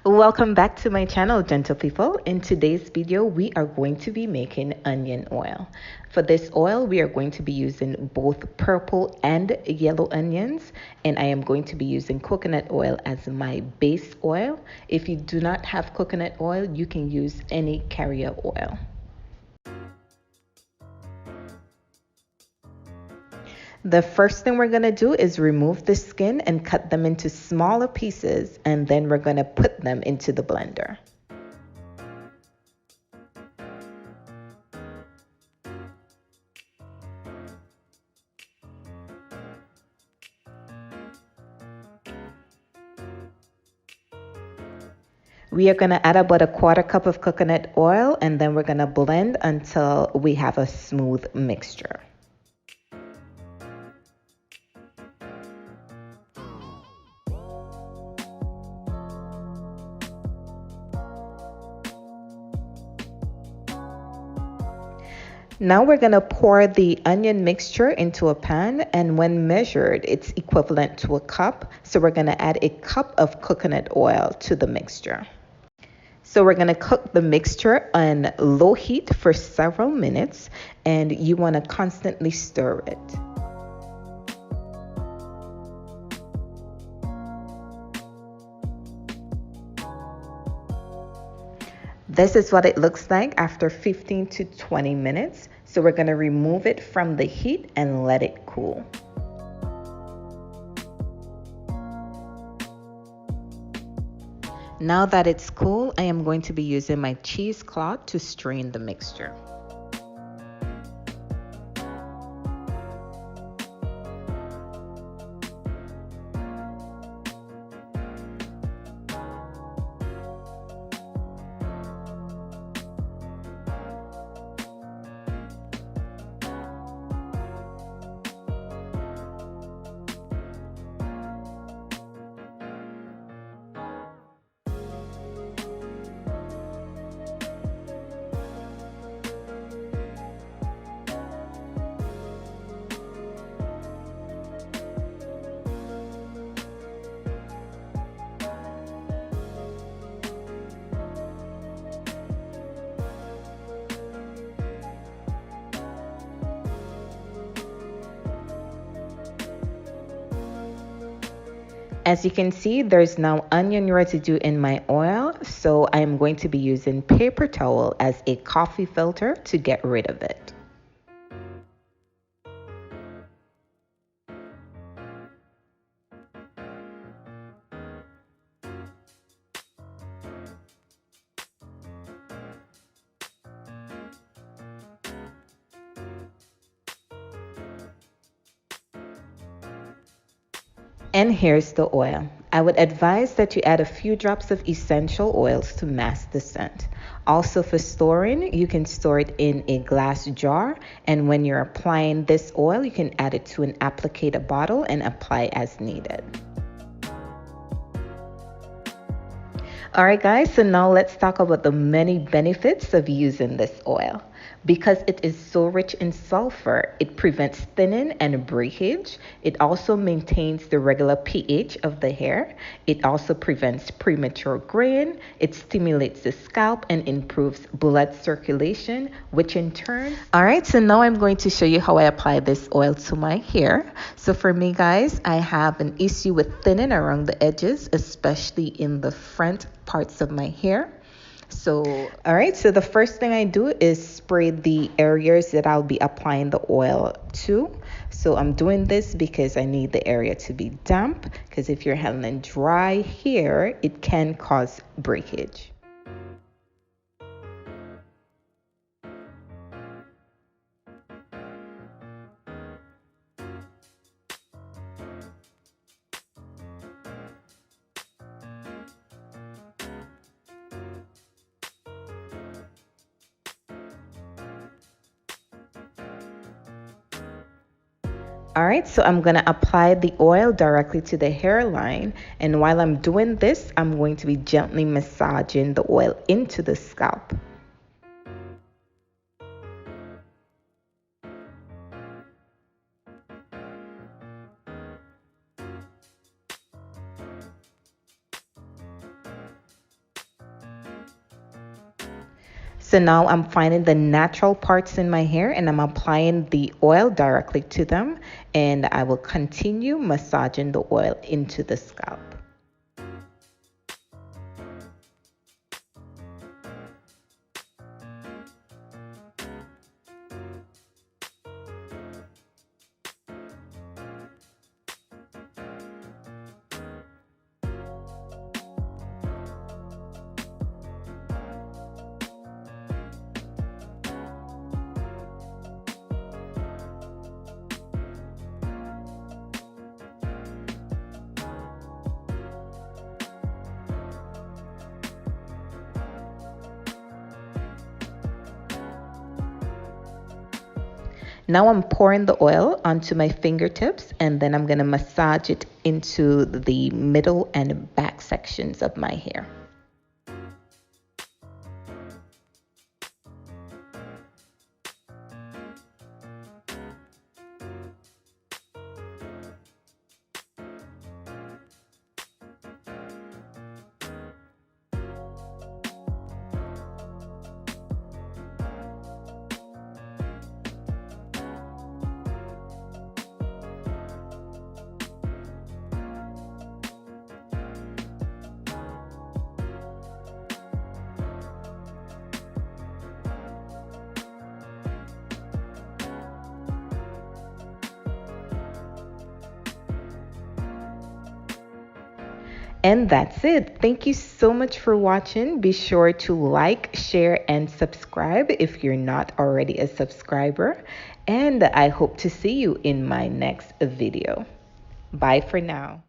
Welcome back to my channel, gentle people. In today's video, we are going to be making onion oil. For this oil, we are going to be using both purple and yellow onions, and I am going to be using coconut oil as my base oil. If you do not have coconut oil, you can use any carrier oil. The first thing we're going to do is remove the skin and cut them into smaller pieces, and then we're going to put them into the blender. We are going to add about a quarter cup of coconut oil, and then we're going to blend until we have a smooth mixture. Now we're going to pour the onion mixture into a pan, and when measured, it's equivalent to a cup. So we're going to add a cup of coconut oil to the mixture. So we're going to cook the mixture on low heat for several minutes, and you want to constantly stir it. This is what it looks like after 15 to 20 minutes. So we're going to remove it from the heat and let it cool. Now that it's cool, I am going to be using my cheesecloth to strain the mixture. As you can see, there's now onion residue in my oil, so I'm going to be using paper towel as a coffee filter to get rid of it. And here's the oil. I would advise that you add a few drops of essential oils to mask the scent. Also, for storing, you can store it in a glass jar, and when you're applying this oil, you can add it to an applicator bottle and apply as needed. Alright guys, so now let's talk about the many benefits of using this oil. Because it is so rich in sulfur, it prevents thinning and breakage. It also maintains the regular pH of the hair. It also prevents premature graying. It stimulates the scalp and improves blood circulation, which in turn... Alright, so now I'm going to show you how I apply this oil to my hair. So for me guys, I have an issue with thinning around the edges, especially in the front parts of my hair. So, all right, so the first thing I do is spray the areas that I'll be applying the oil to. So I'm doing this because I need the area to be damp, because if you're handling dry hair, it can cause breakage. All right, so I'm going to apply the oil directly to the hairline. And while I'm doing this, I'm going to be gently massaging the oil into the scalp. So now I'm finding the natural parts in my hair and I'm applying the oil directly to them, and I will continue massaging the oil into the scalp. Now I'm pouring the oil onto my fingertips and then I'm going to massage it into the middle and back sections of my hair. And that's it. Thank you so much for watching. Be sure to like, share, and subscribe if you're not already a subscriber. And I hope to see you in my next video. Bye for now.